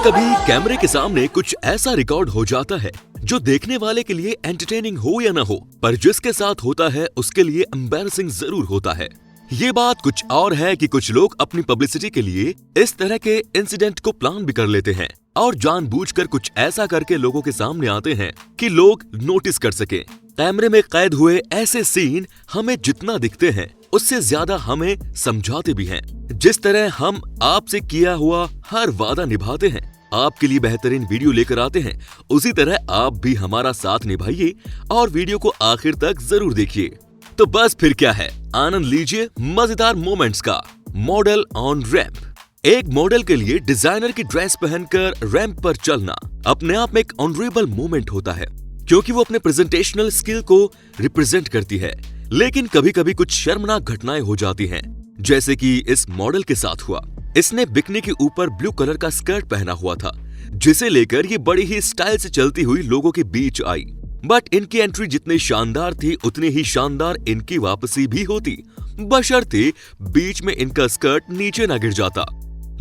कभी कैमरे के सामने कुछ ऐसा रिकॉर्ड हो जाता है जो देखने वाले के लिए एंटरटेनिंग हो या ना हो, पर जिसके साथ होता है उसके लिए एम्बैरेसिंग जरूर होता है। ये बात कुछ और है कि कुछ लोग अपनी पब्लिसिटी के लिए इस तरह के इंसिडेंट को प्लान भी कर लेते हैं और जानबूझकर कुछ ऐसा करके लोगों के सामने आते हैं कि लोग नोटिस कर सके। कैमरे में कैद हुए ऐसे सीन हमें जितना दिखते हैं उससे ज्यादा हमें समझाते भी हैं। जिस तरह हम आपसे किया हुआ हर वादा निभाते हैं, आपके लिए बेहतरीन वीडियो लेकर आते हैं, उसी तरह आप भी हमारा साथ निभाइए और वीडियो को आखिर तक जरूर देखिए। तो बस फिर क्या है, आनंद लीजिए मजेदार मोमेंट्स का। Model on ramp. एक मॉडल के लिए डिजाइनर की ड्रेस पहनकर रैंप पर चलना अपने आप में एक ऑनरेबल मोमेंट होता है, क्योंकि वो अपने प्रेजेंटेशनल स्किल को रिप्रेजेंट करती है। लेकिन कभी कभी कुछ शर्मनाक घटनाएं हो जाती हैं, जैसे कि इस मॉडल के साथ हुआ। इसने बिकनी के ऊपर ब्लू कलर का स्कर्ट पहना हुआ था, जिसे लेकर ये बड़ी ही स्टाइल से चलती हुई लोगों के बीच आई। बट इनकी एंट्री जितनी शानदार थी उतनी ही शानदार इनकी वापसी भी होती, बशर्ते बीच में इनका स्कर्ट नीचे ना गिर जाता।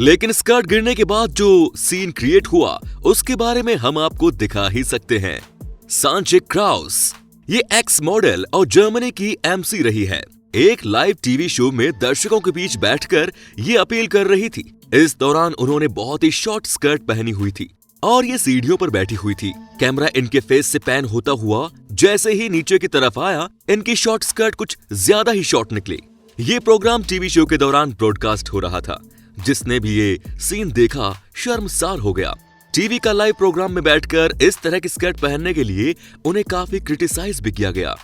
लेकिन स्कर्ट गिरने के बाद जो सीन क्रिएट हुआ उसके बारे में हम आपको दिखा ही सकते हैं। सांचे क्राउस, ये एक्स मॉडल और जर्मनी की एमसी रही है। एक लाइव टीवी शो में दर्शकों के बीच बैठकर ये अपील कर रही थी। इस दौरान उन्होंने बहुत ही शॉर्ट स्कर्ट पहनी हुई थी और ये सीढ़ियों पर बैठी हुई थी। कैमरा इनके फेस से पैन होता हुआ जैसे ही नीचे की तरफ आया, इनकी शॉर्ट स्कर्ट कुछ ज्यादा ही शॉर्ट निकली। ये प्रोग्राम टीवी शो के दौरान ब्रॉडकास्ट हो रहा था। जिसने भी ये सीन देखा शर्मसार हो गया। टीवी का लाइव प्रोग्राम में बैठकर इस तरह की स्कर्ट पहनने के लिए उन्हें काफी क्रिटिसाइज भी किया गया।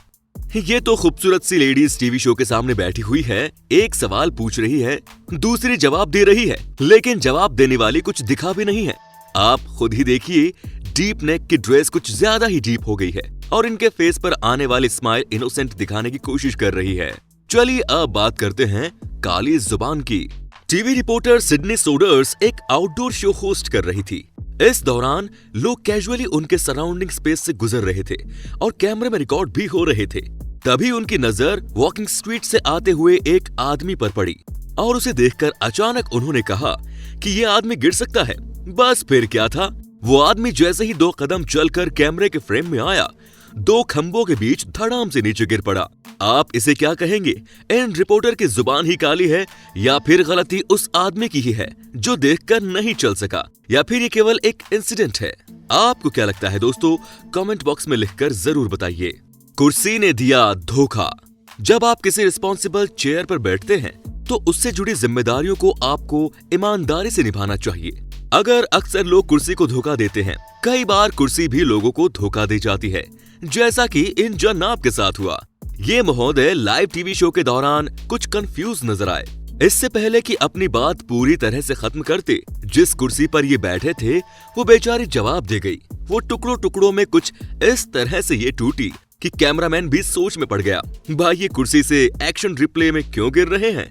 ये तो खूबसूरत सी लेडीज टीवी शो के सामने बैठी हुई है, एक सवाल पूछ रही है, दूसरी जवाब दे रही है, लेकिन जवाब देने वाली कुछ दिखा भी नहीं है। आप खुद ही देखिए, डीप नेक की ड्रेस कुछ ज्यादा ही डीप हो गई है और इनके फेस पर आने वाली स्माइल इनोसेंट दिखाने की कोशिश कर रही है। चलिए अब बात करते हैं काली जुबान की। टीवी रिपोर्टर सिडनी सोडर्स एक आउटडोर शो होस्ट कर रही थी। इस दौरान लोग कैजुअली उनके सराउंडिंग स्पेस से गुजर रहे थे और कैमरे में रिकॉर्ड भी हो रहे थे। तभी उनकी नजर वॉकिंग स्ट्रीट से आते हुए एक आदमी पर पड़ी और उसे देखकर अचानक उन्होंने कहा कि ये आदमी गिर सकता है। बस फिर क्या था, वो आदमी जैसे ही 2 कदम चलकर कैमरे के फ्रेम में आया, 2 खंभों के बीच धड़ाम से नीचे गिर पड़ा। आप इसे क्या कहेंगे? इन रिपोर्टर की जुबान ही काली है या फिर गलती उस आदमी की ही है जो देखकर नहीं चल सका, या फिर ये केवल एक इंसिडेंट है? आपको क्या लगता है दोस्तों? कमेंट बॉक्स में लिखकर जरूर बताइए। कुर्सी ने दिया धोखा। जब आप किसी रिस्पॉन्सिबल चेयर पर बैठते हैं तो उससे जुड़ी जिम्मेदारियों को आपको ईमानदारी से निभाना चाहिए। अगर अक्सर लोग कुर्सी को धोखा देते हैं, कई बार कुर्सी भी लोगों को धोखा दे जाती है, जैसा कि इन जनाब के साथ हुआ। ये महोदय लाइव टीवी शो के दौरान कुछ कंफ्यूज नजर आए। इससे पहले कि अपनी बात पूरी तरह से खत्म करते, जिस कुर्सी पर ये बैठे थे वो बेचारी जवाब दे गई। वो टुकड़ों टुकड़ों में कुछ इस तरह से ये टूटी कि कैमरामैन भी सोच में पड़ गया, भाई ये कुर्सी से एक्शन रिप्ले में क्यों गिर रहे हैं?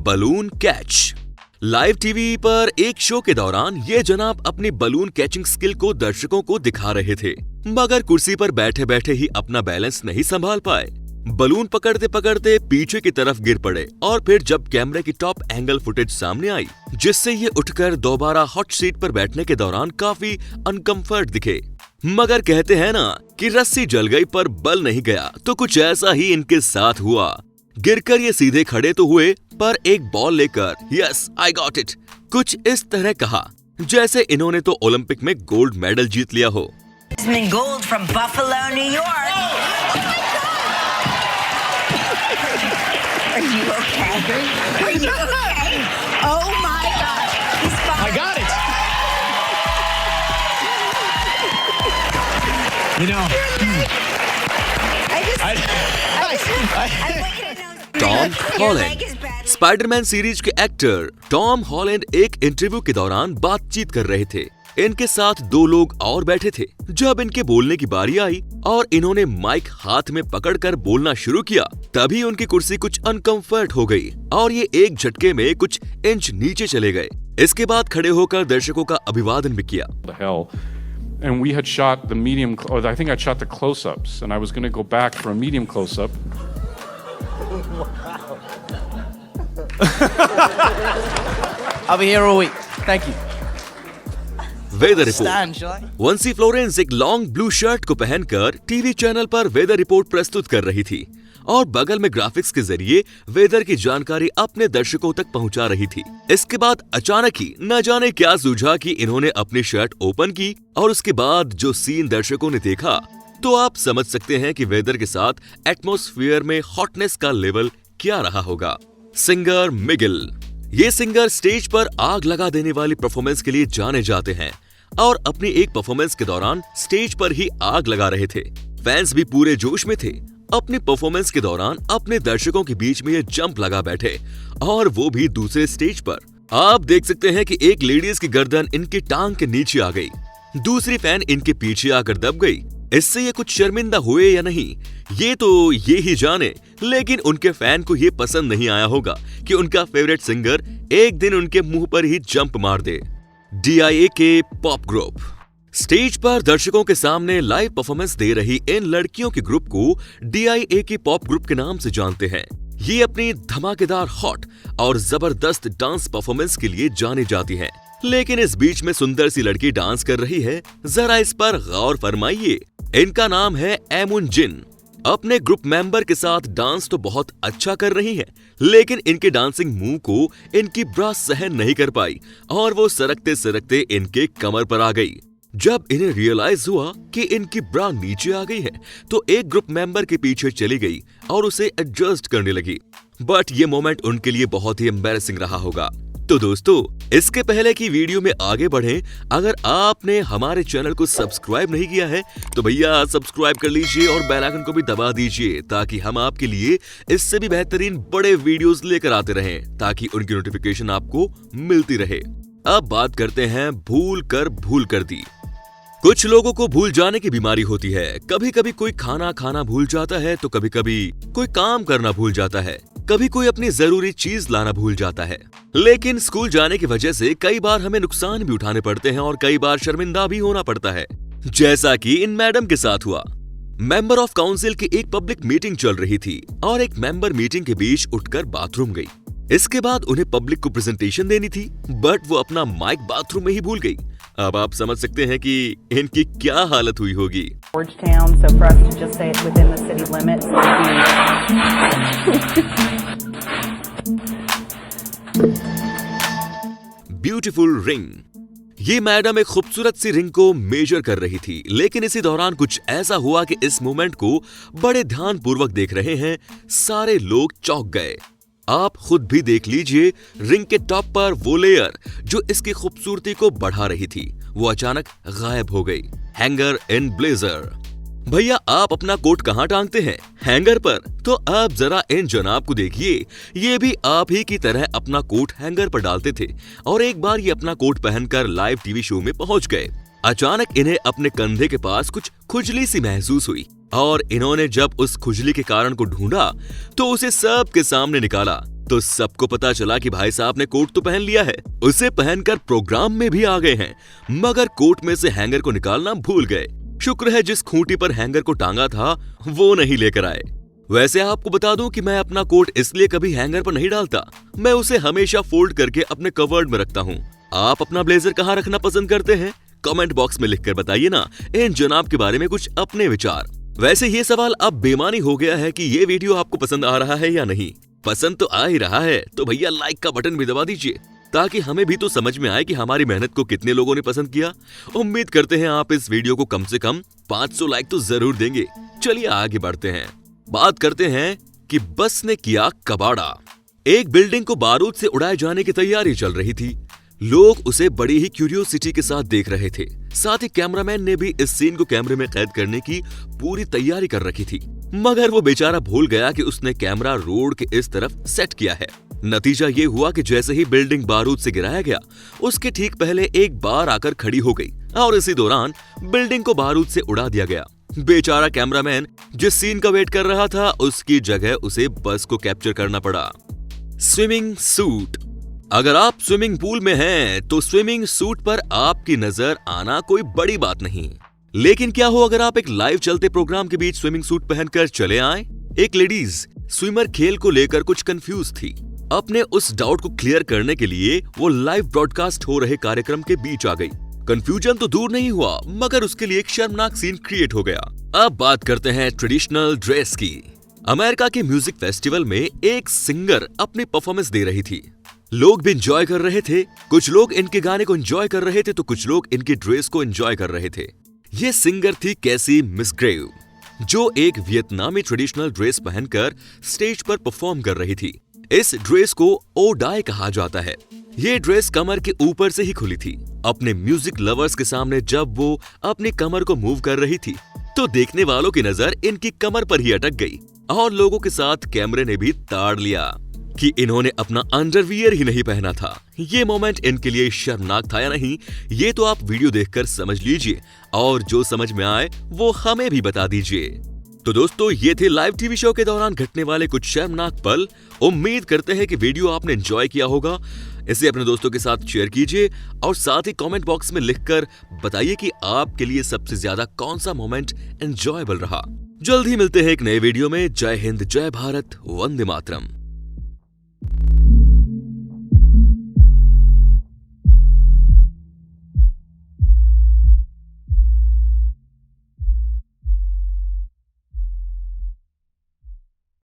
Balloon catch. लाइव टीवी पर एक शो के दौरान ये जनाब अपनी बलून कैचिंग स्किल को दर्शकों को दिखा रहे थे, मगर कुर्सी पर बैठे बैठे ही अपना बैलेंस नहीं संभाल पाए। बलून पकड़ते पकड़ते पीछे की तरफ गिर पड़े और फिर जब कैमरे की टॉप एंगल फुटेज सामने आई, जिससे ये उठकर दोबारा हॉट सीट पर बैठने के दौरान काफी अनकंफर्ट दिखे। मगर कहते हैं ना कि रस्सी जल गई पर बल नहीं गया, तो कुछ ऐसा ही इनके साथ हुआ। गिरकर ये सीधे खड़े तो हुए, पर एक बॉल लेकर यस आई गॉट इट कुछ इस तरह कहा जैसे इन्होंने तो ओलंपिक में गोल्ड मेडल जीत लिया हो। Gold from Buffalo, New York. Are you okay? Are you okay? Oh my gosh, he's fine. I got it. You know, Tom Holland. Spiderman series के एक्टर टॉम हॉलैंड एक interview के दौरान बातचीत कर रहे थे। इनके साथ 2 लोग और बैठे थे। जब इनके बोलने की बारी आई और इन्होंने माइक हाथ में पकड़कर बोलना शुरू किया, तभी उनकी कुर्सी कुछ अनकंफर्ट हो गई और ये एक झटके में कुछ इंच नीचे चले गए। इसके बाद खड़े होकर दर्शकों का अभिवादन भी किया। And we had shot the medium, or I think I shot the close-ups, and I was going to go back for a medium close-up. I'll be here all week. Thank you. Weather report. Stand, shall I? Vancy Florence एक long blue shirt को पहनकर TV channel पर weather report प्रस्तुत कर रही थी और बगल में ग्राफिक्स के जरिए वेदर की जानकारी अपने दर्शकों तक पहुंचा रही थी। इसके बाद अचानक ही न जाने क्या सूझा कि इन्होंने अपनी शर्ट ओपन की और उसके बाद जो सीन दर्शकों ने देखा तो आप समझ सकते हैं कि वेदर के साथ एटमॉस्फेयर में हॉटनेस का लेवल क्या रहा होगा। सिंगर मिगिल, ये सिंगर स्टेज पर आग लगा देने वाली परफॉर्मेंस के लिए जाने जाते हैं और अपनी एक परफॉर्मेंस के दौरान स्टेज पर ही आग लगा रहे थे। फैंस भी पूरे जोश में थे। अपनी परफॉर्मेंस के दौरान अपने दर्शकों के बीच में ये जंप लगा बैठे और वो भी दूसरे स्टेज पर। आप देख सकते हैं कि एक लेडीज की गर्दन इनकी टांग के नीचे आ गई, दूसरी फैन इनके पीछे आकर दब गई। इससे ये कुछ शर्मिंदा हुए या नहीं ये तो ये ही जाने, लेकिन उनके फैन को ये पसंद नहीं आया होगा कि उनका फेवरेट सिंगर एक दिन उनके मुंह पर ही जंप मार दे। DIA के पॉप ग्रुप स्टेज पर दर्शकों के सामने लाइव परफॉर्मेंस दे रही इन लड़कियों के ग्रुप को DIA के पॉप ग्रुप के नाम से जानते हैं। ये अपनी धमाकेदार हॉट और जबरदस्त डांस परफॉर्मेंस के लिए जानी जाती हैं। लेकिन इस बीच में सुंदर सी लड़की डांस कर रही है, जरा इस पर गौर फरमाइए। इनका नाम है एमुन जिन। अपने ग्रुप मेंबर के साथ डांस तो बहुत अच्छा कर रही है, लेकिन इनके डांसिंग मूव को इनकी ब्रा सहन नहीं कर पाई और वो सरकते सरकते इनके कमर पर आ गई। जब इन्हें रियलाइज हुआ कि इनकी ब्रा नीचे आ गई है तो एक ग्रुप मेंबर के पीछे चली गई और उसे एडजस्ट करने लगी। बट ये मोमेंट उनके लिए बहुत ही एम्बैरेसिंग रहा होगा। तो दोस्तों, इसके पहले की वीडियो में आगे बढ़ें, अगर आपने हमारे चैनल को सब्सक्राइब नहीं किया है तो भैया सब्सक्राइब कर लीजिए और बेल आइकन को भी दबा दीजिए ताकि हम आपके लिए इससे भी बेहतरीन बड़े वीडियोस लेकर आते रहें, ताकि उनकी नोटिफिकेशन आपको मिलती रहे। अब बात करते हैं भूल कर दी। कुछ लोगों को भूल जाने की बीमारी होती है। कभी कभी कोई खाना खाना भूल जाता है तो कभी कभी कोई काम करना भूल जाता है, कभी कोई अपनी जरूरी चीज लाना भूल जाता है। लेकिन स्कूल जाने की वजह से कई बार हमें नुकसान भी उठाने पड़ते हैं और कई बार शर्मिंदा भी होना पड़ता है, जैसा कि इन मैडम के साथ हुआ। मेंबर ऑफ काउंसिल की एक पब्लिक मीटिंग चल रही थी और एक मेंबर मीटिंग के बीच उठकर बाथरूम गई। इसके बाद उन्हें पब्लिक को प्रेजेंटेशन देनी थी, बट वो अपना माइक बाथरूम में ही भूल गई। अब आप समझ सकते हैं कि इनकी क्या हालत हुई होगी। Georgetown, so for us to just say it within the city limits would be... beautiful ring. ये मैडम एक खूबसूरत सी रिंग को मेजर कर रही थी, लेकिन इसी दौरान कुछ ऐसा हुआ कि इस मोमेंट को बड़े ध्यान पूर्वक देख रहे हैं सारे लोग चौंक गए। आप खुद भी देख लीजिए, रिंग के टॉप पर वो लेयर जो इसकी खूबसूरती को बढ़ा रही थी वो अचानक गायब हो गई। हैंगर इन ब्लेजर। भैया आप अपना कोट कहाँ टांगते हैं? हैंगर पर। तो आप जरा इन जनाब को देखिए, ये भी आप ही की तरह अपना कोट हैंगर पर डालते थे और एक बार ये अपना कोट पहनकर लाइव टीवी शो में पहुंच गए। अचानक इन्हें अपने कंधे के पास कुछ खुजली सी महसूस हुई और इन्होंने जब उस खुजली के कारण को ढूंढा तो उसे सबके सामने निकाला तो सबको पता चला कि भाई साहब ने कोट तो पहन लिया है, उसे पहनकर प्रोग्राम में भी आ गए हैं, मगर कोट में से हैंगर को निकालना भूल गए। शुक्र है जिस खूंटी पर हैंगर को टांगा था वो नहीं लेकर आए। वैसे आपको बता दूं कि मैं अपना कोट इसलिए कभी हैंगर पर नहीं डालता, मैं उसे हमेशा फोल्ड करके अपने कवर्ड में रखता हूँ। आप अपना ब्लेजर कहाँ रखना पसंद करते हैं? कमेंट बॉक्स में लिखकर बताइए ना इन जनाब के बारे में कुछ अपने विचार। वैसे ये सवाल अब बेमानी हो गया है कि ये वीडियो आपको पसंद आ रहा है या नहीं। पसंद तो आ ही रहा है तो भैया लाइक का बटन भी दबा दीजिए ताकि हमें भी तो समझ में आए कि हमारी मेहनत को कितने लोगों ने पसंद किया। उम्मीद करते हैं आप इस वीडियो को कम से कम 500 लाइक तो जरूर देंगे। चलिए आगे बढ़ते हैं। बात करते हैं कि बस ने किया कबाड़ा। एक बिल्डिंग को बारूद से उड़ाए जाने की तैयारी चल रही थी। लोग उसे बड़ी ही क्यूरियोसिटी के साथ देख रहे थे। साथ ही कैमरामैन ने भी इस सीन को कैमरे में कैद करने की पूरी तैयारी कर रखी थी, मगर वो बेचारा भूल गया कि उसने कैमरा रोड के इस तरफ सेट किया है। नतीजा ये हुआ कि जैसे ही बिल्डिंग बारूद से गिराया गया, उसके ठीक पहले एक बार आकर खड़ी हो गई और इसी दौरान बिल्डिंग को बारूद से उड़ा दिया गया। बेचारा कैमरामैन जिस सीन का वेट कर रहा था, उसकी जगह उसे बस को कैप्चर करना पड़ा। Swimming suit. अगर आप स्विमिंग पूल में हैं तो स्विमिंग सूट पर आपकी नजर आना कोई बड़ी बात नहीं, लेकिन क्या हो अगर आप एक लाइव चलते प्रोग्राम के बीच स्विमिंग सूट पहनकर चले आए। एक लेडीज स्विमर खेल को लेकर कुछ कंफ्यूज थी। अपने उस डाउट को क्लियर करने के लिए वो लाइव ब्रॉडकास्ट हो रहे कार्यक्रम के बीच आ गई कंफ्यूजन तो दूर नहीं हुआ, मगर उसके लिए एक शर्मनाक सीन क्रिएट हो गया। अब बात करते हैं ट्रेडिशनल ड्रेस की। अमेरिका के म्यूजिक फेस्टिवल में एक सिंगर अपनी परफॉर्मेंस दे रही थी। लोग भी एंजॉय कर रहे थे। कुछ लोग इनके गाने को एंजॉय कर रहे थे तो कुछ लोग इनकी ड्रेस को एंजॉय कर रहे थे। ये सिंगर थी कैसी मिसग्रेव, जो एक वियतनामी ट्रेडिशनल ड्रेस पहनकर स्टेज पर परफॉर्म कर रही थी। इस ड्रेस को ओ डाई कहा जाता है। ये ड्रेस कमर के ऊपर से ही खुली थी। अपने म्यूजिक लवर्स के सामने जब वो अपनी कमर को मूव कर रही थी तो देखने वालों की नजर इनकी कमर पर ही अटक गई और लोगों के साथ कैमरे ने भी ताड़ लिया कि इन्होंने अपना अंडरवियर ही नहीं पहना था। ये मोमेंट इनके लिए शर्मनाक था या नहीं, ये तो आप वीडियो देखकर समझ लीजिए और जो समझ में आए वो हमें भी बता दीजिए। तो दोस्तों, ये थे लाइव टीवी शो के दौरान घटने वाले कुछ शर्मनाक पल। उम्मीद करते हैं कि वीडियो आपने एंजॉय किया होगा। इसे अपने दोस्तों के साथ शेयर कीजिए और साथ ही कमेंट बॉक्स में लिखकर बताइए कि आपके लिए सबसे ज्यादा कौन सा मोमेंट एंजॉयबल रहा। जल्द ही मिलते हैं एक नए वीडियो में। जय हिंद, जय भारत, वंदे मातरम।